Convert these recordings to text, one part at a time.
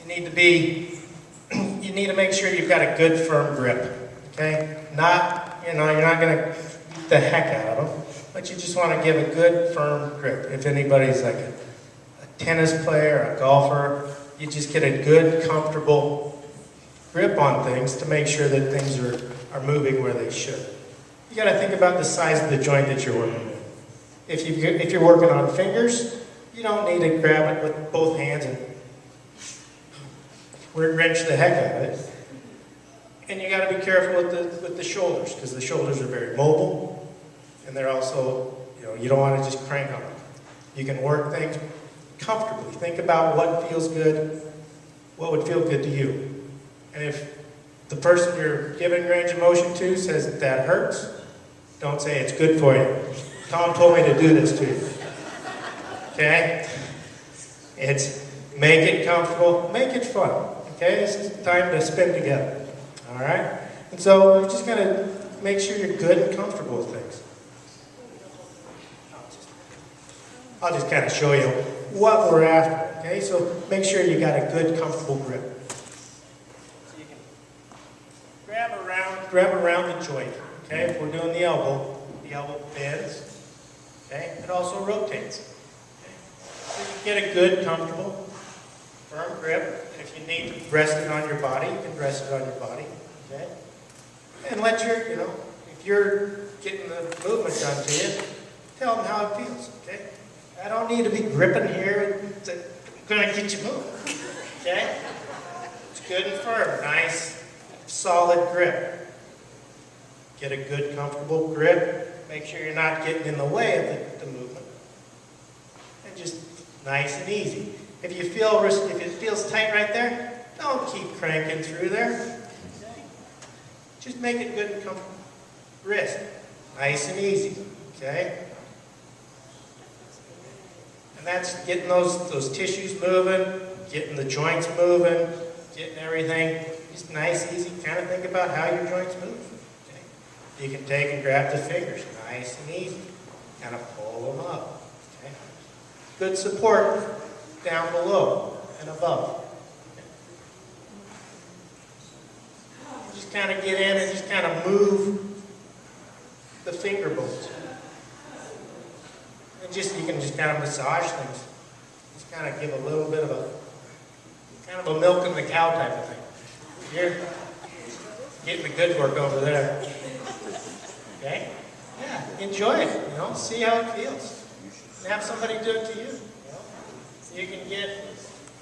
you need to make sure you've got a good firm grip, okay? Not, you're not going to beat the heck out of them, but you just want to give a good firm grip. If anybody's like a tennis player, a golfer, you just get a good, comfortable grip on things to make sure that things are moving where they should. You got to think about the size of the joint that you're working with. If you're working on fingers, you don't need to grab it with both hands and wrench the heck out of it. And you got to be careful with the shoulders, because the shoulders are very mobile, and they're also, you don't want to just crank on them. You can work things comfortably. Think about what feels good, what would feel good to you. And if the person you're giving range of motion to says that hurts, don't say it's good for you. Tom told me to do this to you. Okay? It's make it comfortable, make it fun. Okay? This is time to spend together. Alright? And so we're just going to make sure you're good and comfortable with things. I'll just kind of show you what we're after. Okay? So make sure you got a good, comfortable grip. So you can grab around the joint. Okay? If we're doing the elbow bends. Okay? It also rotates. Okay? So you get a good, comfortable, firm grip. And if you need to rest it on your body, you can rest it on your body. Okay? And let your, if you're getting the movement done to you, tell them how it feels. Okay? I don't need to be gripping here. It's going to get you moving. Okay? It's good and firm. Nice, solid grip. Get a good, comfortable grip. Make sure you're not getting in the way of the movement. And just nice and easy. If it feels tight right there, don't keep cranking through there. Just make it good and comfortable. Wrist, nice and easy. Okay? And that's getting those tissues moving, getting the joints moving, getting everything just nice, easy. Kind of think about how your joints move. Okay? You can take and grab the fingers, nice and easy. Kind of pull them up. Okay? Good support down below and above. Okay? Just kind of get in and just kind of move the finger bones. And you can just kind of massage things. Just kind of give a little bit of a milk in the cow type of thing. You're getting the good work over there. Okay? Yeah, enjoy it, see how it feels. And have somebody do it to you. You can get,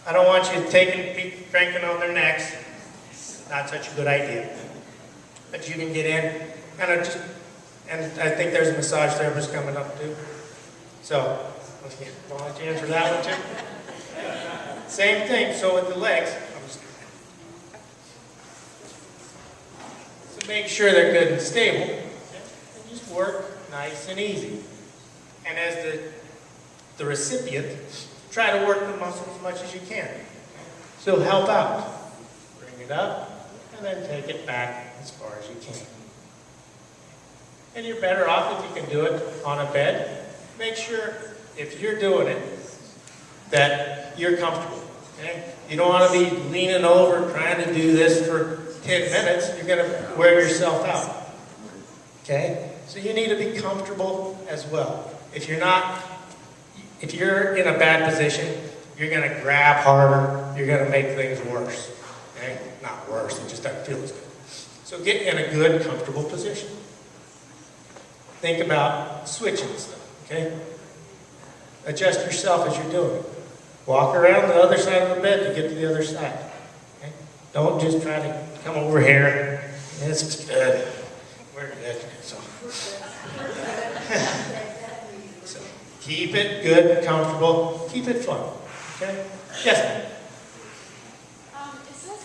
I don't want you be cranking on their necks. Not such a good idea. But you can get in, kind of just, and I think there's a massage therapist coming up too. So, I'll let you answer that one too. Same thing, so with the legs, so make sure they're good and stable. And just work nice and easy. And as the recipient, try to work the muscle as much as you can. So help out. Bring it up, and then take it back as far as you can. And you're better off if you can do it on a bed. Make sure, if you're doing it, that you're comfortable. Okay? You don't want to be leaning over trying to do this for 10 minutes. You're going to wear yourself out. Okay? So you need to be comfortable as well. If you're in a bad position, you're going to grab harder. You're going to make things worse. Okay? Not worse, it just doesn't feel as good. So get in a good, comfortable position. Think about switching stuff. Okay? Adjust yourself as you're doing it. Walk around the other side of the bed to get to the other side. Okay? Don't just try to come over here. This is good. We're good. So keep it good, comfortable. Keep it fun. Okay? Yes, ma'am. Is this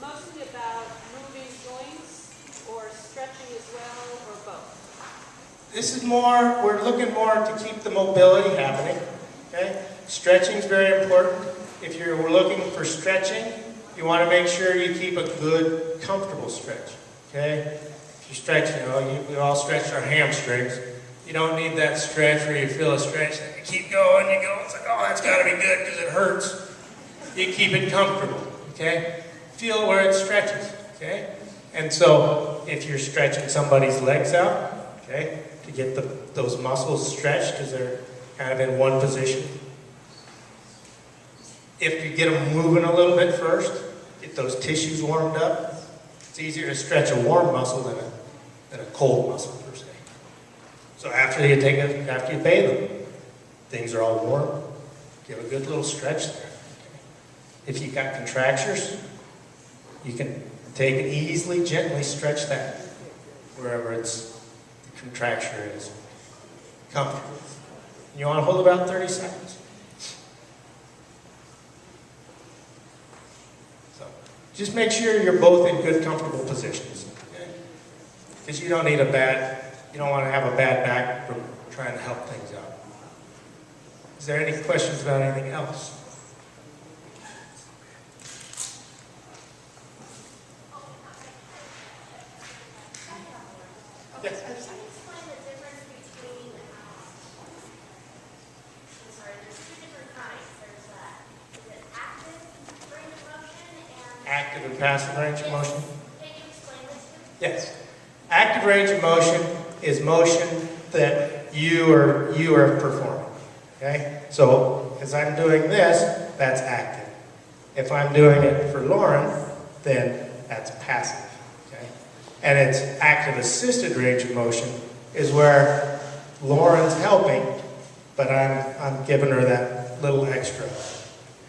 mostly about moving joints or stretching as well, or both? This is more, we're looking more to keep the mobility happening. Okay? Stretching is very important. If you're looking for stretching, you want to make sure you keep a good, comfortable stretch. Okay? If you stretch, we all stretch our hamstrings. You don't need that stretch where you feel a stretch and you keep going, it's like, oh, that's got to be good because it hurts. You keep it comfortable, okay? Feel where it stretches, okay? And so if you're stretching somebody's legs out, okay, to get those muscles stretched because they're kind of in one position. If you get them moving a little bit first, get those tissues warmed up, it's easier to stretch a warm muscle than a cold muscle per se. So after you bathe them, things are all warm, give a good little stretch there. If you've got contractures, you can take it easily, gently stretch that wherever the contracture is. Comfortable. You want to hold about 30 seconds. So just make sure you're both in good, comfortable positions. Okay? Because you don't want to have a bad back from trying to help things out. Is there any questions about anything else? Yes. Can you explain the difference between, I'm sorry, there's two different kinds. There's is it active range of motion and... Active and passive range of motion? Can you explain this to me? Yes. Active range of motion is motion that you are performing. Okay? So, as I'm doing this, that's active. If I'm doing it for Lauren, then that's passive. Okay? And it's active assisted range of motion is where Lauren's helping, but I'm giving her that little extra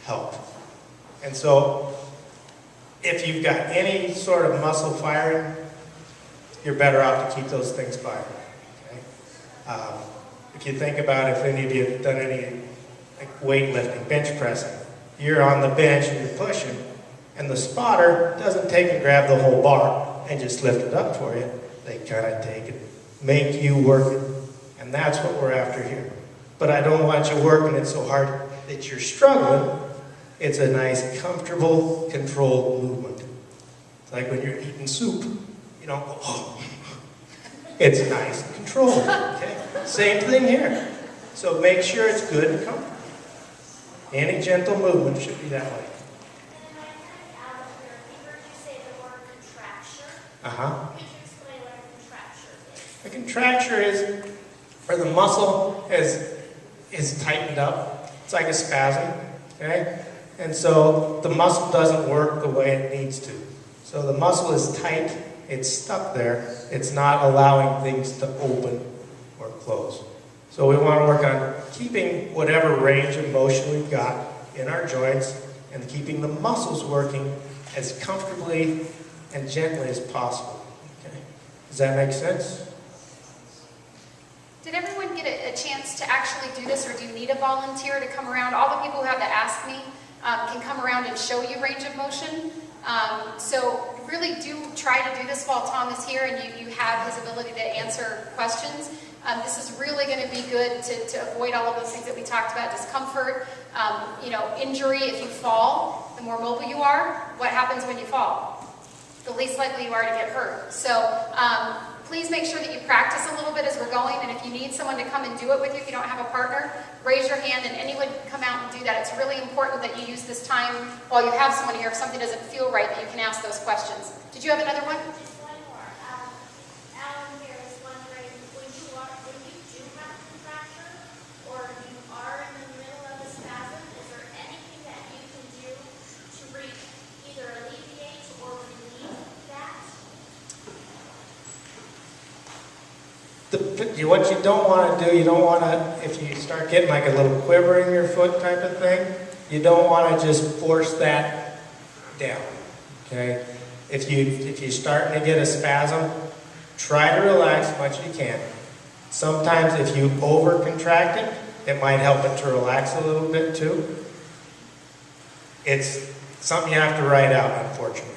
help. And so, if you've got any sort of muscle firing, you're better off to keep those things firing. Okay? If you think about if any of you have done any like weightlifting, bench pressing, you're on the bench and you're pushing, and the spotter doesn't take and grab the whole bar and just lift it up for you. They kind of take it, make you work it, and that's what we're after here. But I don't want you working it so hard that you're struggling. It's a nice, comfortable, controlled movement. It's like when you're eating soup. You don't go, oh. It's nice and controlled, okay? Same thing here. So make sure it's good and comfortable. Any gentle movement should be that way. And then I heard out of here, I heard you say the word contracture. Uh-huh. Could you explain what a contracture is? A contracture is where the muscle is tightened up. It's like a spasm, okay? And so the muscle doesn't work the way it needs to. So the muscle is tight, it's stuck there, it's not allowing things to open or close. So we want to work on keeping whatever range of motion we've got in our joints and keeping the muscles working as comfortably and gently as possible. Okay? Does that make sense? Did everyone get a chance to actually do this, or do you need a volunteer to come around? All the people who had to ask me can come around and show you range of motion. So really do try to do this while Tom is here and you have his ability to answer questions. This is really going to be good to avoid all of those things that we talked about, discomfort, injury. If you fall, the more mobile you are, what happens when you fall? The least likely you are to get hurt. So please make sure that you practice a little bit as we're going, and if you need someone to come and do it with you, if you don't have a partner, raise your hand and anyone can come out and do that. It's really important that you use this time while you have someone here. If something doesn't feel right, that you can ask those questions. Did you have another one? Just one more. Alan here is wondering, when you do have a contracture, or you are in the middle of a spasm, is there anything that you can do to either alleviate or relieve that? What you don't want to do, you don't want to, if you start getting like a little quiver in your foot type of thing, you don't want to just force that down, okay? If you're starting to get a spasm, try to relax as much as you can. Sometimes if you over-contract it, it might help it to relax a little bit too. It's something you have to write out, unfortunately.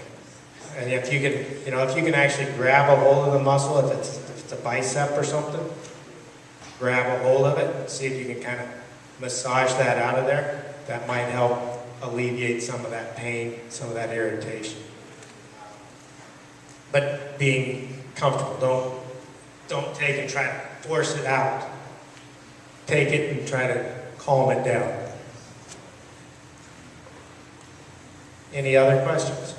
And if you can actually grab a hold of the muscle, if it's a bicep or something, grab a hold of it and see if you can kind of massage that out of there. That might help alleviate some of that pain, some of that irritation. But being comfortable, don't take and try to force it out. Take it and try to calm it down. Any other questions?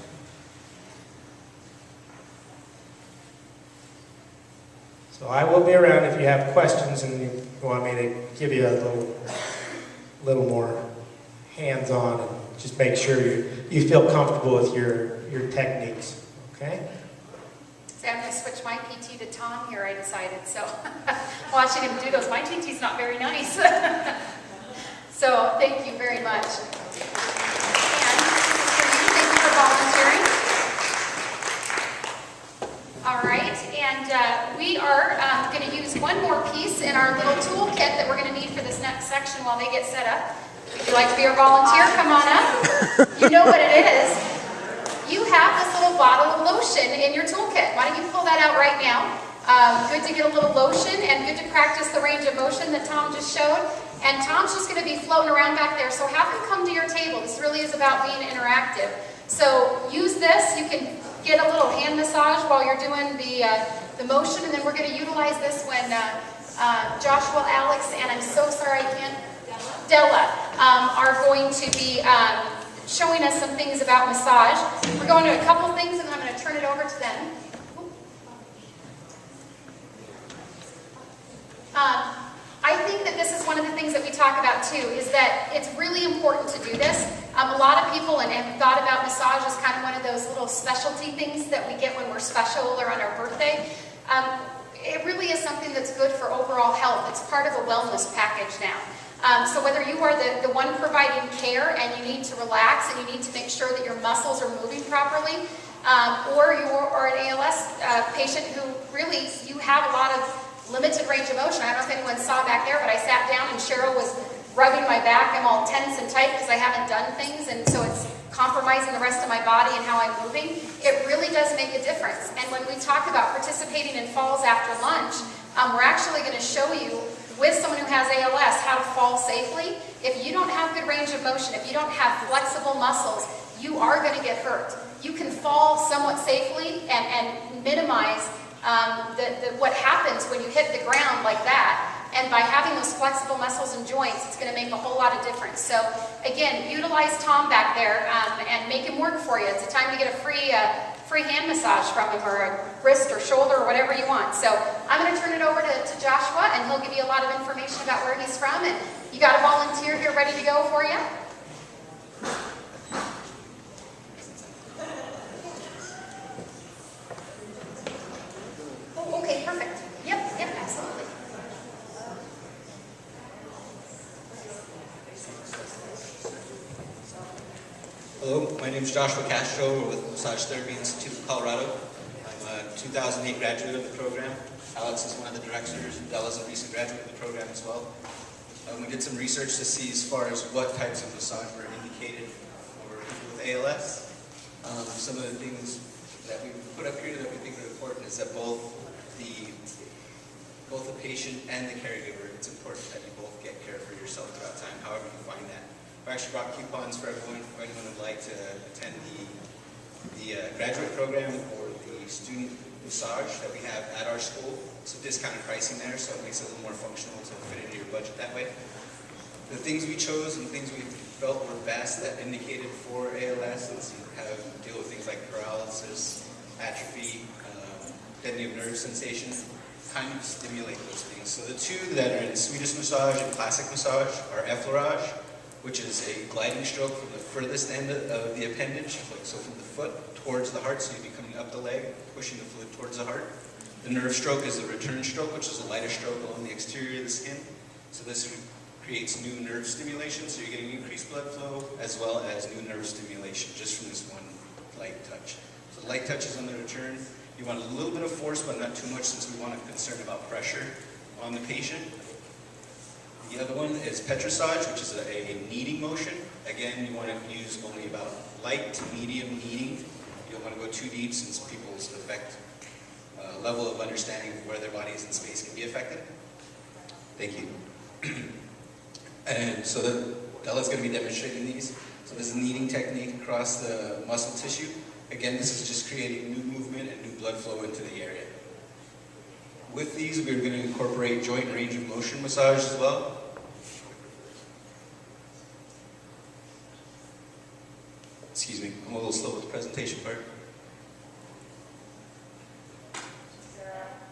So I will be around if you have questions and you want me to give you a little more hands-on and just make sure you feel comfortable with your techniques, okay? So I'm going to switch my PT to Tom here, I decided. So watching him do those, my PT's not very nice. So thank you very much. And thank you for volunteering. All right, and we are going to use one more piece in our little toolkit that we're going to need for this next section while they get set up. If you'd like to be our volunteer, come on up. You know what it is. You have this little bottle of lotion in your toolkit. Why don't you pull that out right now? Good to get a little lotion and good to practice the range of motion that Tom just showed. And Tom's just going to be floating around back there, so have him come to your table. This really is about being interactive. So use this. You can get a little hand massage while you're doing the motion, and then we're going to utilize this when Joshua, Alex, and I'm so sorry I can't, Della, are going to be showing us some things about massage. We're going to a couple things, and I'm going to turn it over to them. I think that this is one of the things that we talk about too, is that it's really important to do this. A lot of people have thought about massage as kind of one of those little specialty things that we get when we're special or on our birthday. It really is something that's good for overall health. It's part of a wellness package now. So whether you are the one providing care and you need to relax and you need to make sure that your muscles are moving properly, or you are an ALS patient who really, you have a lot of limited range of motion. I don't know if anyone saw back there, but I sat down and Cheryl was rubbing my back. I'm all tense and tight because I haven't done things, and so it's compromising the rest of my body and how I'm moving. It really does make a difference. And when we talk about participating in falls after lunch, we're actually going to show you with someone who has ALS how to fall safely. If you don't have good range of motion, if you don't have flexible muscles, you are going to get hurt. You can fall somewhat safely and minimize what happens when you hit the ground like that. And by having those flexible muscles and joints, it's going to make a whole lot of difference. So again, utilize Tom back there and make him work for you. It's a time to get a free hand massage from him, or a wrist or shoulder or whatever you want. So I'm going to turn it over to Joshua, and he'll give you a lot of information about where he's from. And you got a volunteer here ready to go for you? Oh, okay, perfect. Yep, absolutely. Hello, my name is Joshua Castro. We're with Massage Therapy Institute of Colorado. I'm a 2008 graduate of the program. Alex is one of the directors. Della's a recent graduate of the program as well. We did some research to see as far as what types of massage were indicated for people with ALS. Some of the things that we put up here that we think are important is that both the patient and the caregiver, it's important that you both get care for yourself throughout time, however you find that. We actually brought coupons for everyone, if anyone would like to attend the graduate program or the student massage that we have at our school. It's a discounted pricing there, so it makes it a little more functional to fit into your budget that way. The things we chose and things we felt were best that indicated for ALS is deal with things like paralysis, atrophy, deadening of nerve sensation, kind of stimulate those things. So the two that are in Swedish massage and classic massage are effleurage, which is a gliding stroke from the furthest end of the appendage, so from the foot towards the heart, so you'd be coming up the leg, pushing the fluid towards the heart. The nerve stroke is a return stroke, which is a lighter stroke along the exterior of the skin. So this creates new nerve stimulation, so you're getting increased blood flow, as well as new nerve stimulation, just from this one light touch. So the light touch is on the return. You want a little bit of force, but not too much, since we want to concern about pressure on the patient. The other one is petrissage, which is a kneading motion. Again, you want to use only about light to medium kneading. You don't want to go too deep, since people's level of understanding of where their bodies in space can be affected. Thank you. And so Della's going to be demonstrating these. So this is a kneading technique across the muscle tissue. Again, this is just creating new movement and new blood flow into the area. With these, we're going to incorporate joint range of motion massage as well. Excuse me, I'm a little slow with the presentation part.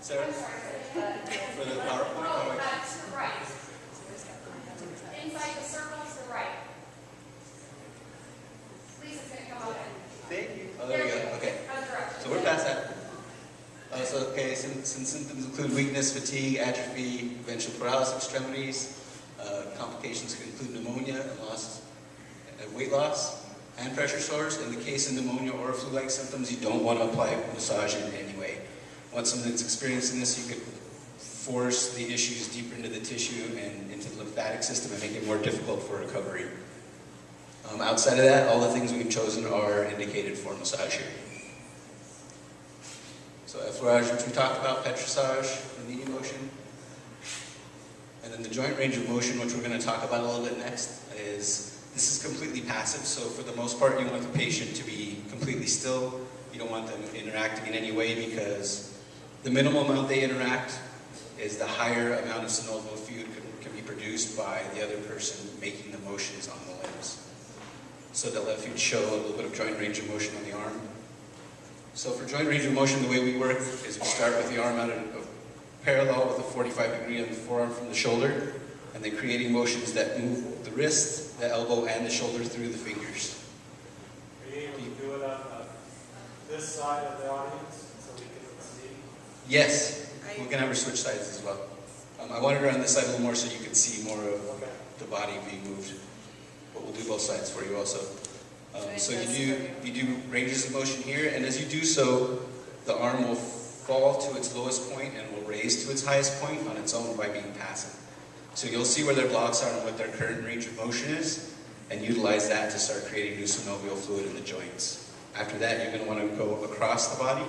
Sarah? For the PowerPoint? Oh, to the right. Inside the circle to the right. Lisa's going to come up. Thank you. Oh, there we go. Okay. So we're past that. Symptoms include weakness, fatigue, atrophy, ventral paralysis, extremities. Complications can include pneumonia and weight loss, and pressure sores. In the case of pneumonia or flu-like symptoms, you don't want to apply massage in any way. Once someone's experiencing this, you could force the issues deeper into the tissue and into the lymphatic system and make it more difficult for recovery. Outside of that, all the things we've chosen are indicated for massage here. So effleurage, which we talked about, petrissage, the knee motion. And then the joint range of motion, which we're going to talk about a little bit next, is this is completely passive. So for the most part, you want the patient to be completely still. You don't want them interacting in any way, because the minimal amount they interact is the higher amount of synovial fluid can be produced by the other person making the motions on the limbs. So they'll let you show a little bit of joint range of motion on the arm. So for joint range of motion, the way we work is we start with the arm out of parallel with a 45-degree on the forearm from the shoulder, and then creating motions that move the wrist, the elbow, and the shoulder through the fingers. Are you able to do it on this side of the audience so we can see? Yes, we can have her switch sides as well. I wanted her on this side a little more so you could see more of the body being moved. But we'll do both sides for you also. So you do ranges of motion here, and as you do so, the arm will fall to its lowest point and will raise to its highest point on its own by being passive. So you'll see where their blocks are and what their current range of motion is, and utilize that to start creating new synovial fluid in the joints. After that, you're going to want to go across the body.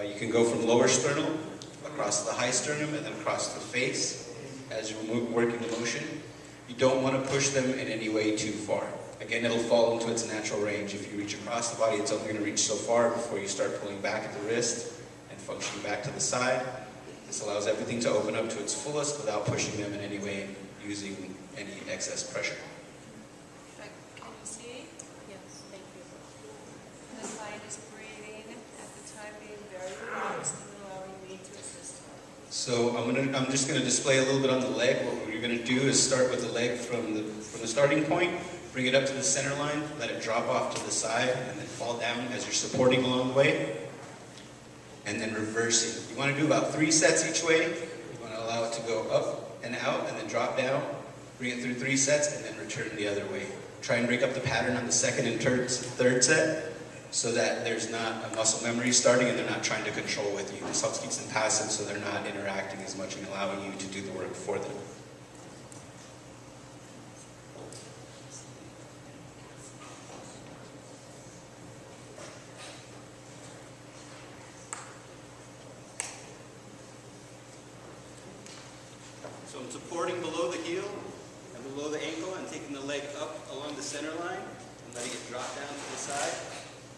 You can go from lower sternum, across the high sternum, and then across the face as you're working the motion. You don't want to push them in any way too far. Again, it'll fall into its natural range. If you reach across the body, it's only going to reach so far before you start pulling back at the wrist and functioning back to the side. This allows everything to open up to its fullest without pushing them in any way, using any excess pressure. Can you see? Yes, thank you. The side is breathing at the time being very relaxed and allowing me to assist her. So I'm just going to display a little bit on the leg. What we're going to do is start with the leg from the starting point, bring it up to the center line, let it drop off to the side, and then fall down as you're supporting along the way. And then reversing. You want to do about 3 sets each way. You want to allow it to go up and out and then drop down. Bring it through 3 sets and then return the other way. Try and break up the pattern on the second and third set so that there's not a muscle memory starting and they're not trying to control with you. This helps keep them passive so they're not interacting as much and allowing you to do the work for them. So I'm supporting below the heel and below the ankle and taking the leg up along the center line and letting it drop down to the side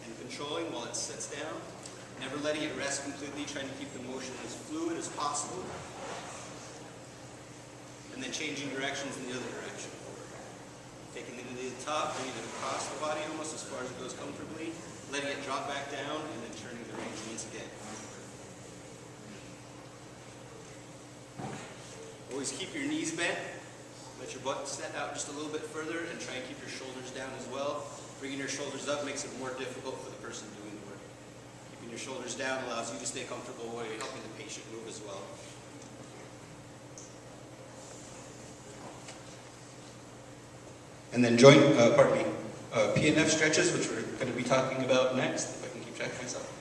and controlling while it sits down. Never letting it rest completely, trying to keep the motion as fluid as possible. And then changing directions in the other direction. Taking it to the top, bringing it across the body almost as far as it goes comfortably, letting it drop back down and then turning the range once again. Always keep your knees bent. Let your butt set out just a little bit further and try and keep your shoulders down as well. Bringing your shoulders up makes it more difficult for the person doing the work. Keeping your shoulders down allows you to stay comfortable while you're helping the patient move as well. And then PNF stretches, which we're going to be talking about next, if I can keep track of myself.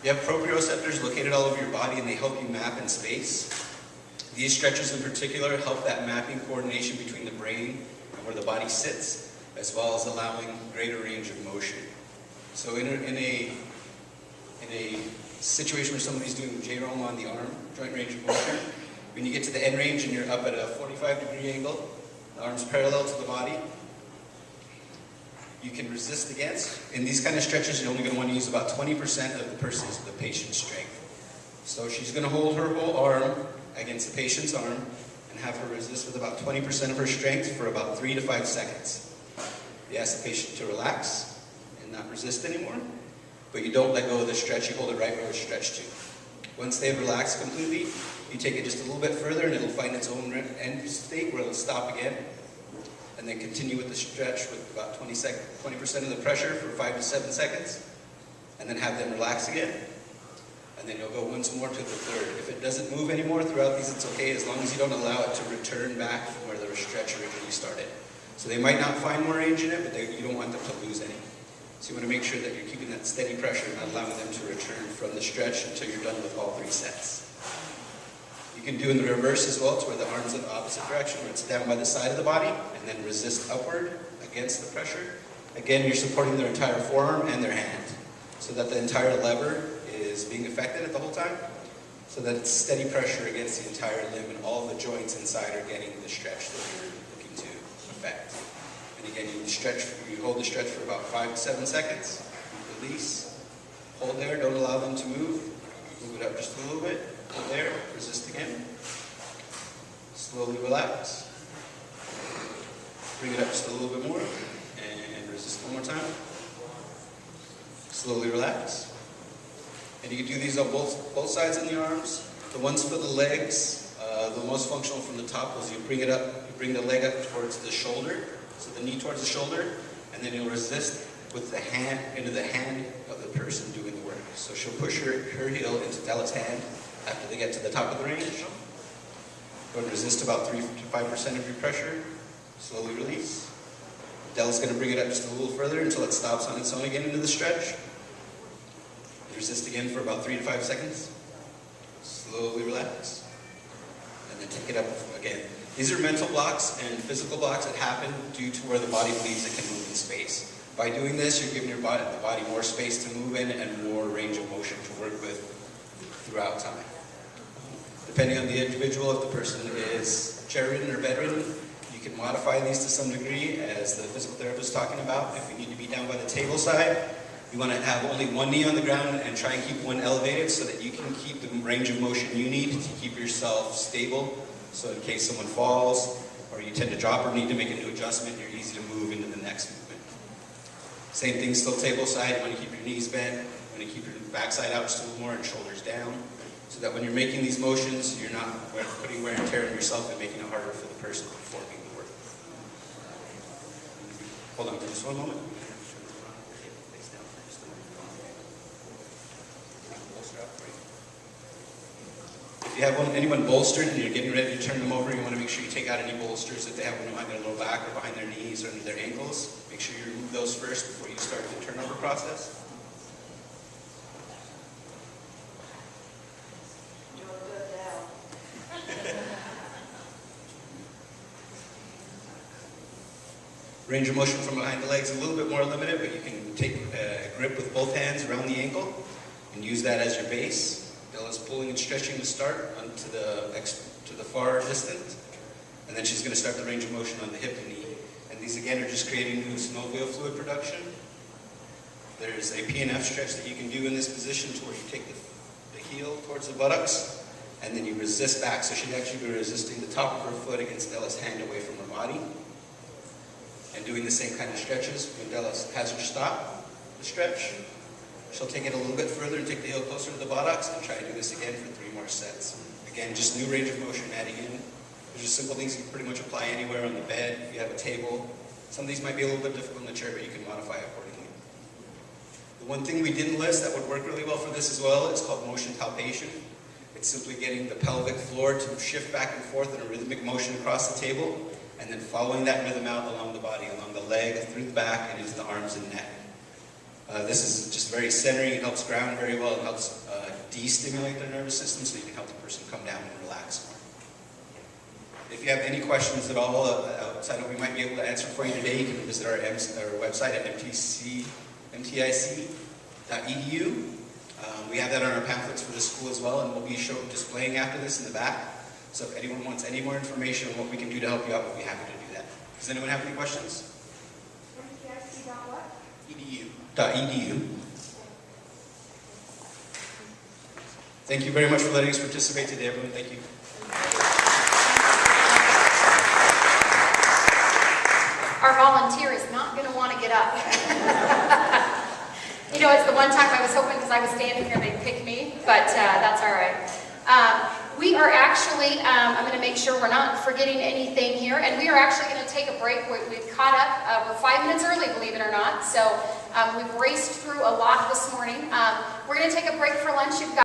You have proprioceptors located all over your body and they help you map in space. These stretches in particular help that mapping coordination between the brain and where the body sits, as well as allowing greater range of motion. So in a situation where somebody's doing J-Roam on the arm, joint range of motion, when you get to the end range and you're up at a 45-degree angle, the arm's parallel to the body, you can resist against. In these kind of stretches, you're only going to want to use about 20% of the patient's strength. So she's going to hold her whole arm against the patient's arm and have her resist with about 20% of her strength for about 3 to 5 seconds. You ask the patient to relax and not resist anymore, but you don't let go of the stretch, you hold it right where it's stretched to. Once they've relaxed completely, you take it just a little bit further and it'll find its own end state where it'll stop again. And then continue with the stretch with about 20% of the pressure for 5 to 7 seconds. And then have them relax again. And then you'll go once more to the third. If it doesn't move anymore throughout these, it's okay, as long as you don't allow it to return back from where the stretch originally started. So they might not find more range in it, but you don't want them to lose any. So you want to make sure that you're keeping that steady pressure and not allowing them to return from the stretch until you're done with all 3 sets. You can do in the reverse as well, to where the arm's in the opposite direction, where it's down by the side of the body, and then resist upward against the pressure. Again, you're supporting their entire forearm and their hand, so that the entire lever is being affected at the whole time, so that it's steady pressure against the entire limb and all the joints inside are getting the stretch that you're looking to affect. And again, you hold the stretch for about 5 to 7 seconds, release, hold there, don't allow them to move it up just a little bit, hold there, resist again, slowly relax, bring it up just a little bit more, and resist one more time, slowly relax. And you can do these on both sides of the arms. The ones for the legs, the most functional from the top was you bring it up, you bring the leg up towards the shoulder, so the knee towards the shoulder, and then you'll resist with the hand into the hand of the person doing the work. So she'll push her heel into Della's hand after they get to the top of the range. Go and resist about 3 to 5% of your pressure. Slowly release. Della's going to bring it up just a little further until it stops on its own again into the stretch. Resist again for about 3 to 5 seconds. Slowly relax. And then take it up again. These are mental blocks and physical blocks that happen due to where the body believes it can move in space. By doing this, you're giving the body more space to move in and more range of motion to work with throughout time. Depending on the individual, if the person is chair-ridden or bedridden, you can modify these to some degree, as the physical therapist is talking about. If you need to be down by the table side, you want to have only one knee on the ground and try and keep one elevated so that you can keep the range of motion you need to keep yourself stable. So in case someone falls or you tend to drop or need to make a new adjustment, you're easy to move into the next movement. Same thing, still table side. You want to keep your knees bent. You want to keep your backside out just a little more and shoulders down, so that when you're making these motions, you're not putting wear and tear on yourself and making it harder for the person performing the work. Hold on for just one moment. If you have anyone bolstered and you're getting ready to turn them over, you want to make sure you take out any bolsters if they have one behind their low back or behind their knees or under their ankles. Make sure you remove those first before you start the turnover process. Range of motion from behind the legs is a little bit more limited, but you can take a grip with both hands around the ankle and use that as your base. Della's pulling and stretching to start onto to the far distance, and then she's going to start the range of motion on the hip and knee. And these again are just creating new synovial fluid production. There's a PNF stretch that you can do in this position to where you take the heel towards the buttocks, and then you resist back. So she'd actually be resisting the top of her foot against Della's hand away from her body. And doing the same kind of stretches. When Della has her stop, the stretch, she'll take it a little bit further and take the heel closer to the buttocks and try to do this again for 3 more sets. Again, just new range of motion adding in. There's just simple things you can pretty much apply anywhere on the bed, if you have a table. Some of these might be a little bit difficult in the chair, but you can modify accordingly. The one thing we didn't list that would work really well for this as well is called motion palpation. It's simply getting the pelvic floor to shift back and forth in a rhythmic motion across the table, and then following that rhythm out along the body, along the leg, through the back, and into the arms and neck. This is just very centering. It helps ground very well. It helps de-stimulate the nervous system so you can help the person come down and relax more. If you have any questions at all outside of what we might be able to answer for you today, you can visit our website at mtic.edu. We have that on our pamphlets for the school as well, and we'll be displaying after this in the back. So if anyone wants any more information on what we can do to help you out, we'll be happy to do that. Does anyone have any questions? edu. Thank you very much for letting us participate today, everyone. Thank you. volunteer is not going to want to get up. You know, it's the one time I was hoping because I was standing here they'd pick me, but that's all right. We are actually, I'm going to make sure we're not forgetting anything here, and we are actually going to take a break. We've caught up. We're 5 minutes early, believe it or not, so we've raced through a lot this morning. We're going to take a break for lunch. You've got